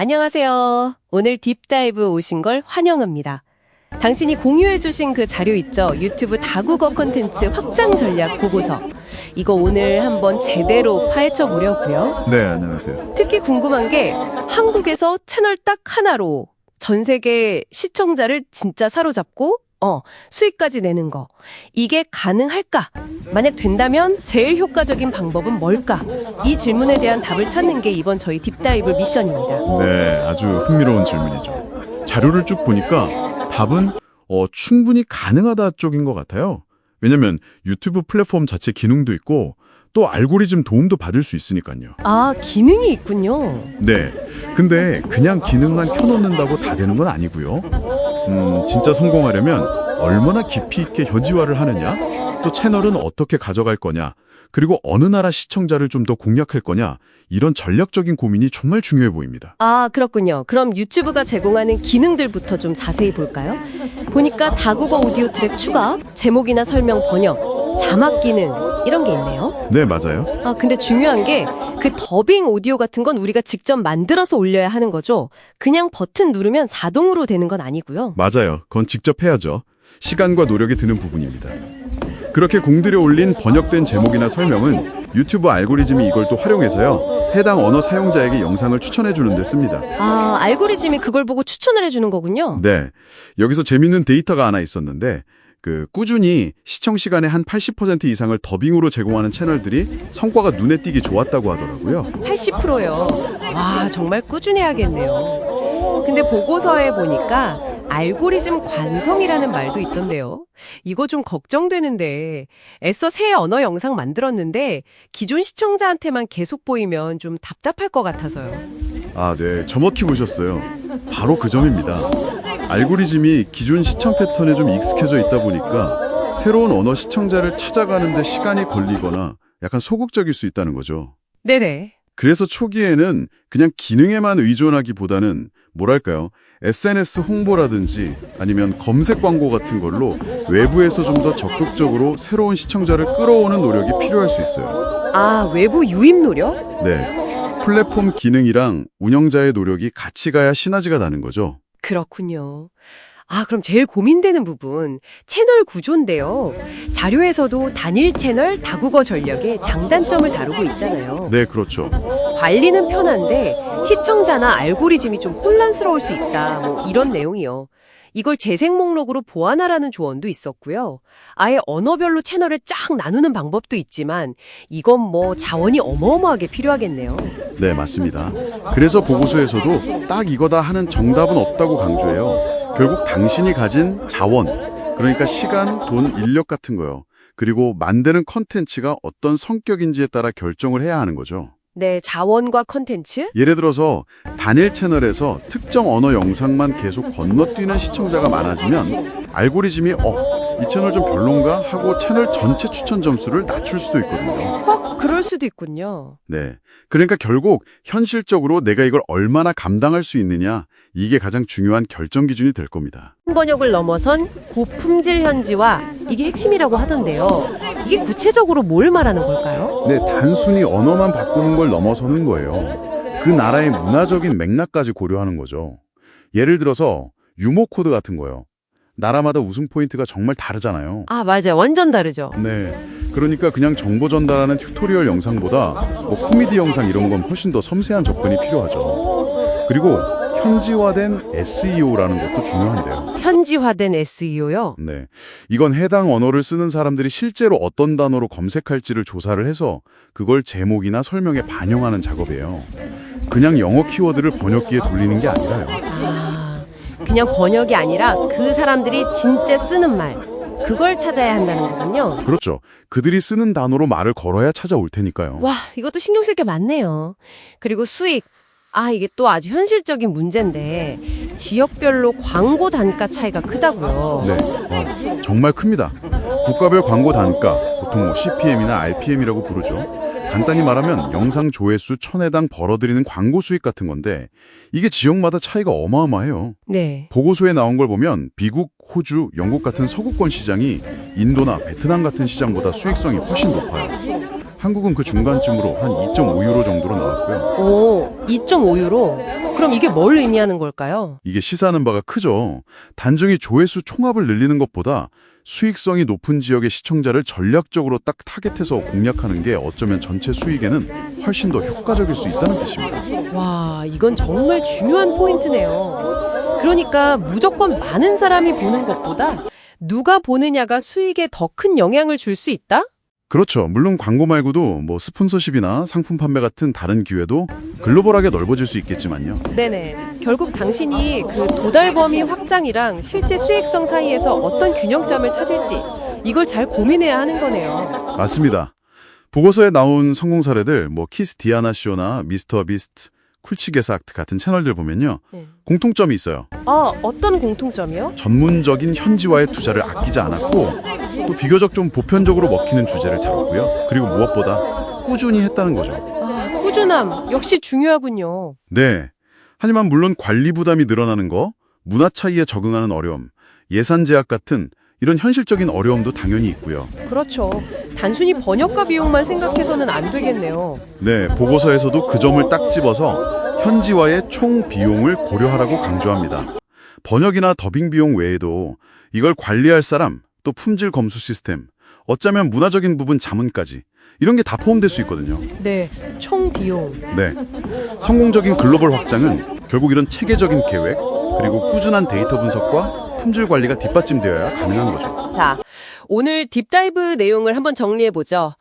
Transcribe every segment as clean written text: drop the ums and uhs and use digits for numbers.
안녕하세요. 오늘 딥다이브 오신 걸 환영합니다. 당신이 공유해주신 그 자료 있죠? 유튜브 다국어 콘텐츠 확장 전략 보고서. 이거 오늘 한번 제대로 파헤쳐 보려고요. 네, 안녕하세요. 특히 궁금한 게 한국에서 채널 딱 하나로 전 세계 시청자를 진짜 사로잡고 수익까지 내는 거. 이게 가능할까? 만약 된다면 제일 효과적인 방법은 뭘까? 이 질문에 대한 답을 찾는 게 이번 저희 딥다이브 미션입니다. 네, 아주 흥미로운 질문이죠. 자료를 쭉 보니까 답은 충분히 가능하다 쪽인 것 같아요. 왜냐면 유튜브 플랫폼 자체 기능도 있고 또 알고리즘 도움도 받을 수 있으니까요. 아, 기능이 있군요. 네, 근데 그냥 기능만 켜놓는다고 다 되는 건 아니고요. 진짜 성공하려면 얼마나 깊이 있게 현지화를 하느냐, 또 채널은 어떻게 가져갈 거냐, 그리고 어느 나라 시청자를 좀 더 공략할 거냐, 이런 전략적인 고민이 정말 중요해 보입니다. 아, 그렇군요. 그럼 유튜브가 제공하는 기능들부터 좀 자세히 볼까요? 보니까 다국어 오디오 트랙 추가, 제목이나 설명 번역, 자막 기능 이런 게 있네요. 네, 맞아요. 아, 근데 중요한 게 그 더빙 오디오 같은 건 우리가 직접 만들어서 올려야 하는 거죠. 그냥 버튼 누르면 자동으로 되는 건 아니고요. 맞아요. 그건 직접 해야죠. 시간과 노력이 드는 부분입니다. 그렇게 공들여 올린 번역된 제목이나 설명은 유튜브 알고리즘이 이걸 또 활용해서요, 해당 언어 사용자에게 영상을 추천해 주는 데 씁니다. 아, 알고리즘이 그걸 보고 추천을 해주는 거군요. 네, 여기서 재밌는 데이터가 하나 있었는데 꾸준히 시청 시간의 한 80% 이상을 더빙으로 제공하는 채널들이 성과가 눈에 띄게 좋았다고 하더라고요. 80%요. 와, 정말 꾸준해야겠네요. 근데 보고서에 보니까 알고리즘 관성이라는 말도 있던데요. 이거 좀 걱정되는데, 애써 새 언어 영상 만들었는데 기존 시청자한테만 계속 보이면 좀 답답할 것 같아서요. 아, 네, 정확히 보셨어요. 바로 그 점입니다. 알고리즘이 기존 시청 패턴에 좀 익숙해져 있다 보니까 새로운 언어 시청자를 찾아가는 데 시간이 걸리거나 약간 소극적일 수 있다는 거죠. 네네. 그래서 초기에는 그냥 기능에만 의존하기보다는 뭐랄까요, SNS 홍보라든지 아니면 검색 광고 같은 걸로 외부에서 좀 더 적극적으로 새로운 시청자를 끌어오는 노력이 필요할 수 있어요. 아, 외부 유입 노력? 네, 플랫폼 기능이랑 운영자의 노력이 같이 가야 시너지가 나는 거죠. 그렇군요. 아, 그럼 제일 고민되는 부분, 채널 구조인데요. 자료에서도 단일 채널 다국어 전략의 장단점을 다루고 있잖아요. 네, 그렇죠. 관리는 편한데 시청자나 알고리즘이 좀 혼란스러울 수 있다. 뭐 이런 내용이요. 이걸 재생 목록으로 보완하라는 조언도 있었고요. 아예 언어별로 채널을 쫙 나누는 방법도 있지만 이건 뭐 자원이 어마어마하게 필요하겠네요. 네, 맞습니다. 그래서 보고서에서도 딱 이거다 하는 정답은 없다고 강조해요. 결국 당신이 가진 자원, 그러니까 시간, 돈, 인력 같은 거요. 그리고 만드는 컨텐츠가 어떤 성격인지에 따라 결정을 해야 하는 거죠. 네, 자원과 컨텐츠? 예를 들어서 단일 채널에서 특정 언어 영상만 계속 건너뛰는 시청자가 많아지면 알고리즘이 이 채널 좀 별론가 하고 채널 전체 추천 점수를 낮출 수도 있거든요. 그럴 수도 있군요. 네, 그러니까 결국 현실적으로 내가 이걸 얼마나 감당할 수 있느냐, 이게 가장 중요한 결정 기준이 될 겁니다. 번역을 넘어선 고품질 현지화, 이게 핵심이라고 하던데요. 이게 구체적으로 뭘 말하는 걸까요? 네, 단순히 언어만 바꾸는 걸 넘어서는 거예요. 그 나라의 문화적인 맥락까지 고려하는 거죠. 예를 들어서 유머 코드 같은 거요. 나라마다 웃음 포인트가 정말 다르잖아요. 아, 맞아요. 완전 다르죠. 네, 그러니까 그냥 정보 전달하는 튜토리얼 영상보다 코미디 영상 이런 건 훨씬 더 섬세한 접근이 필요하죠. 그리고 현지화된 SEO라는 것도 중요한데요. 현지화된 SEO요? 네, 이건 해당 언어를 쓰는 사람들이 실제로 어떤 단어로 검색할지를 조사를 해서 그걸 제목이나 설명에 반영하는 작업이에요. 그냥 영어 키워드를 번역기에 돌리는 게 아니라요. 아, 그냥 번역이 아니라 그 사람들이 진짜 쓰는 말, 그걸 찾아야 한다는 거군요. 그렇죠. 그들이 쓰는 단어로 말을 걸어야 찾아올 테니까요. 와, 이것도 신경 쓸 게 많네요. 그리고 수익. 아, 이게 또 아주 현실적인 문제인데 지역별로 광고 단가 차이가 크다고요. 네, 정말 큽니다. 국가별 광고 단가, 보통 CPM이나 RPM이라고 부르죠. 간단히 말하면 영상 조회수 1000회당 벌어들이는 광고 수익 같은 건데 이게 지역마다 차이가 어마어마해요. 네. 보고서에 나온 걸 보면 미국, 호주, 영국 같은 서구권 시장이 인도나 베트남 같은 시장보다 수익성이 훨씬 높아요. 한국은 그 중간쯤으로 한 2.5유로 정도로 나왔고요. 오, 2.5유로? 그럼 이게 뭘 의미하는 걸까요? 이게 시사하는 바가 크죠. 단순히 조회수 총합을 늘리는 것보다 수익성이 높은 지역의 시청자를 전략적으로 딱 타겟해서 공략하는 게 어쩌면 전체 수익에는 훨씬 더 효과적일 수 있다는 뜻입니다. 와, 이건 정말 중요한 포인트네요. 그러니까 무조건 많은 사람이 보는 것보다 누가 보느냐가 수익에 더 큰 영향을 줄 수 있다? 그렇죠. 물론 광고 말고도 뭐 스폰서십이나 상품 판매 같은 다른 기회도 글로벌하게 넓어질 수 있겠지만요. 네네. 결국 당신이 그 도달 범위 확장이랑 실제 수익성 사이에서 어떤 균형점을 찾을지 이걸 잘 고민해야 하는 거네요. 맞습니다. 보고서에 나온 성공 사례들, 뭐 키스 디아나 쇼나 미스터 비스트, 쿨치게삭트 같은 채널들 보면요. 네. 공통점이 있어요. 어떤 공통점이요? 전문적인 현지화에 투자를 아끼지 않았고 또 비교적 좀 보편적으로 먹히는 주제를 다뤘고요. 그리고 무엇보다 꾸준히 했다는 거죠. 꾸준함 역시 중요하군요. 네. 하지만 물론 관리 부담이 늘어나는 거, 문화 차이에 적응하는 어려움, 예산 제약 같은 이런 현실적인 어려움도 당연히 있고요. 그렇죠. 단순히 번역가 비용만 생각해서는 안 되겠네요. 네, 보고서에서도 그 점을 딱 집어서 현지화의 총 비용을 고려하라고 강조합니다. 번역이나 더빙 비용 외에도 이걸 관리할 사람, 또 품질 검수 시스템, 어쩌면 문화적인 부분 자문까지 이런 게 다 포함될 수 있거든요. 네, 총 비용. 네, 성공적인 글로벌 확장은 결국 이런 체계적인 계획, 그리고 꾸준한 데이터 분석과 품질 관리가 뒷받침되어야 가능한 거죠. 자, 오늘 딥다이브 내용을 한번 정리해보죠.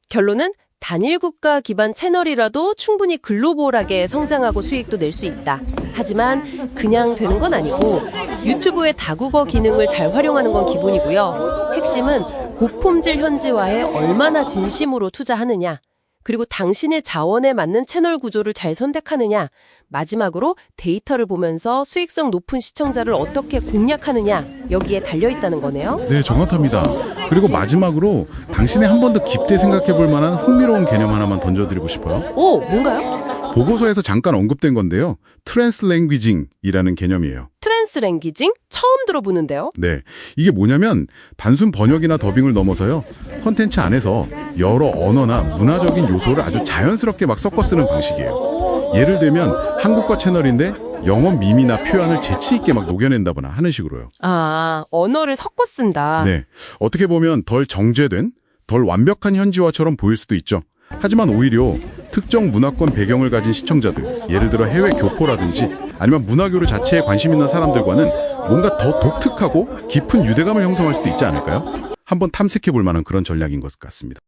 결론은 단일 국가 기반 채널이라도 충분히 글로벌하게 성장하고 수익도 낼 수 있다. 하지만 그냥 되는 건 아니고 유튜브의 다국어 기능을 잘 활용하는 건 기본이고요. 핵심은 고품질 현지화에 얼마나 진심으로 투자하느냐, 그리고 당신의 자원에 맞는 채널 구조를 잘 선택하느냐, 마지막으로 데이터를 보면서 수익성 높은 시청자를 어떻게 공략하느냐, 여기에 달려있다는 거네요. 네, 정확합니다. 그리고 마지막으로 당신이 한 번 더 깊게 생각해 볼 만한 흥미로운 개념 하나만 던져드리고 싶어요. 오, 뭔가요? 보고서에서 잠깐 언급된 건데요. 트랜스랭귀징이라는 개념이에요. 트랜스랭귀징? 처음 들어보는데요. 네, 이게 뭐냐면 단순 번역이나 더빙을 넘어서요. 콘텐츠 안에서 여러 언어나 문화적인 요소를 아주 자연스럽게 막 섞어 쓰는 방식이에요. 예를 들면 한국과 채널인데 영어 밈이나 표현을 재치 있게 막 녹여낸다거나 하는 식으로요. 언어를 섞어 쓴다. 네, 어떻게 보면 덜 정제된, 덜 완벽한 현지화처럼 보일 수도 있죠. 하지만 오히려 특정 문화권 배경을 가진 시청자들, 예를 들어 해외 교포라든지 아니면 문화교류 자체에 관심 있는 사람들과는 뭔가 더 독특하고 깊은 유대감을 형성할 수도 있지 않을까요? 한번 탐색해 볼 만한 그런 전략인 것 같습니다.